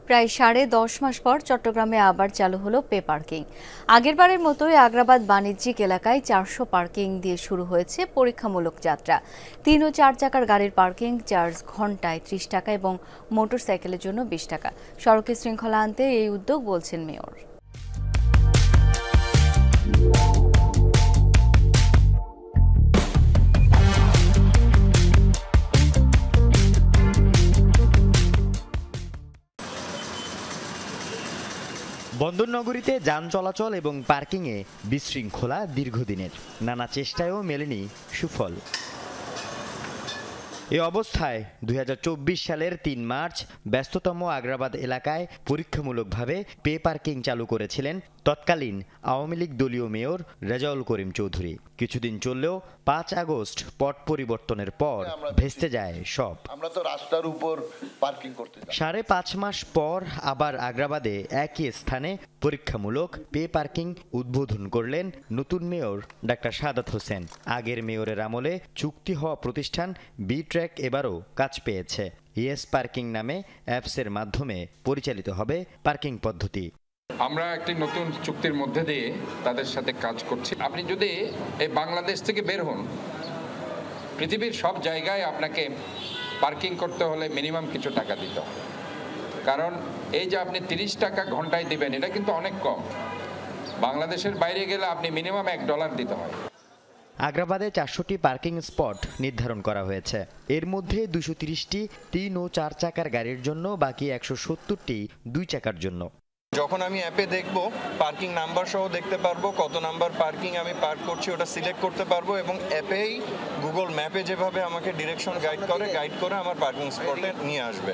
প্রায় 10.5 মাস পর চট্টগ্রামে আবার চালু হলো পে পার্কিং। আগেরবারের মতোই আগ্রাবাদ বাণিজ্যিক এলাকায় 400 পার্কিং দিয়ে শুরু হয়েছে পরীক্ষামূলক যাত্রা। 3 ও 4 চাকার গাড়ির পার্কিং চার্জ ঘন্টায় 30 টাকা এবং মোটরসাইকেলের জন্য 20 টাকা। সড়কে শৃঙ্খলা আনতে এই উদ্যোগ বলছেন মেয়র। বন্দরনগরীতে যান চলাচল এবং পার্কিংয়ে বিশৃঙ্খলা দীর্ঘদিনের, নানা চেষ্টায়ও মেলেনি সুফল। এ অবস্থায় 2024 সালের 3 মার্চ ব্যস্ততম আগ্রাবাদ এলাকায় পরীক্ষামূলকভাবে পে পার্কিং চালু করেছিলেন তৎকালীন আওয়ামী লীগ দলীয় মেয়র রেজাউল করিম চৌধুরী। কিছুদিন চললেও 5 আগস্ট পট পরিবর্তনের পর ভেস্তে যায় সব। আমরা তো রাস্তার উপর পার্কিং করতে যাই। 5.5 মাস পর আবার আগ্রাবাদে একই স্থানে পরীক্ষামূলক পে পার্কিং উদ্বোধন করলেন নতুন মেয়র ডাক্তার সাদাত হোসেন। আগের মেয়রের আমলে চুক্তি হওয়া প্রতিষ্ঠান বি ট্র্যাক এবারও কাজ পেয়েছে। ইয়েস পার্কিং নামে অ্যাপসের মাধ্যমে পরিচালিত হবে পার্কিং পদ্ধতি। আমরা একটি নতুন চুক্তির মধ্যে দিয়ে তাদের সাথে কাজ করছি। আপনি যদি এই বাংলাদেশ থেকে বের হন, পৃথিবীর সব জায়গায় আপনাকে পার্কিং করতে হলে মিনিমাম কিছু টাকা দিতে হবে। কারণ এই যে আপনি 30 টাকা ঘন্টায় দিবেন, এটা কিন্তু অনেক কম। বাংলাদেশের বাইরে গেলে আপনি মিনিমাম $1 দিতে হয়। আগ্রাবাদে 400টি পার্কিং স্পট নির্ধারণ করা হয়েছে। এর মধ্যে 230টি 3 ও 4 চাকার গাড়ির জন্য, বাকি 170টি 2 চাকার জন্য। যখন আমি অ্যাপে দেখব, পার্কিং নাম্বার সহ দেখতে পারবো কত নাম্বার পার্কিং আমি পার্ক করছি, ওটা সিলেক্ট করতে পারবো এবং অ্যাপেই গুগল ম্যাপে যেভাবে আমাকে ডিরেকশন গাইড করে আমার পার্কিং স্পটে নিয়ে আসবে।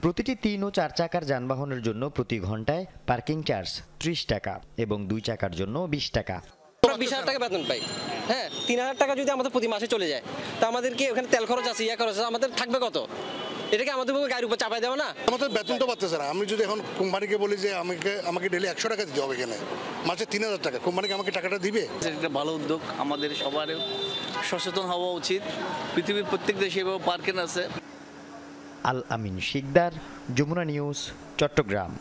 প্রতিটি 3 ও 4 চাকার যানবাহনের জন্য প্রতি ঘন্টায় পার্কিং চার্জ 30 টাকা এবং 2 চাকার জন্য 20 টাকা। আমরা 20,000 টাকা বেতন পাই। হ্যাঁ, 3,000 টাকা যদি আমাদের প্রতি মাসে চলে যায়, তা আমাদেরকে ওখানে তেল খরচ আছে, খরচ আছে, আমাদের থাকবে কত? এটাকে আমাদের গাড়ির উপর চাপাই দেওয়া না? আমাদের বেতন তো পাচ্ছে না। আমি যদি এখন কোম্পানিকে বলি যে আমাকে ডেলি 100 টাকা দিতে হবে, এখানে মাসে 3,000 টাকা, কোম্পানিকে আমাকে টাকাটা দিবে? এটা ভালো উদ্যোগ, আমাদের সবার সচেতন হওয়া উচিত। পৃথিবীর প্রত্যেক দেশে এভাবে পার্কিং আছে। আল আমিন শিকদার, যমুনা নিউজ, চট্টগ্রাম।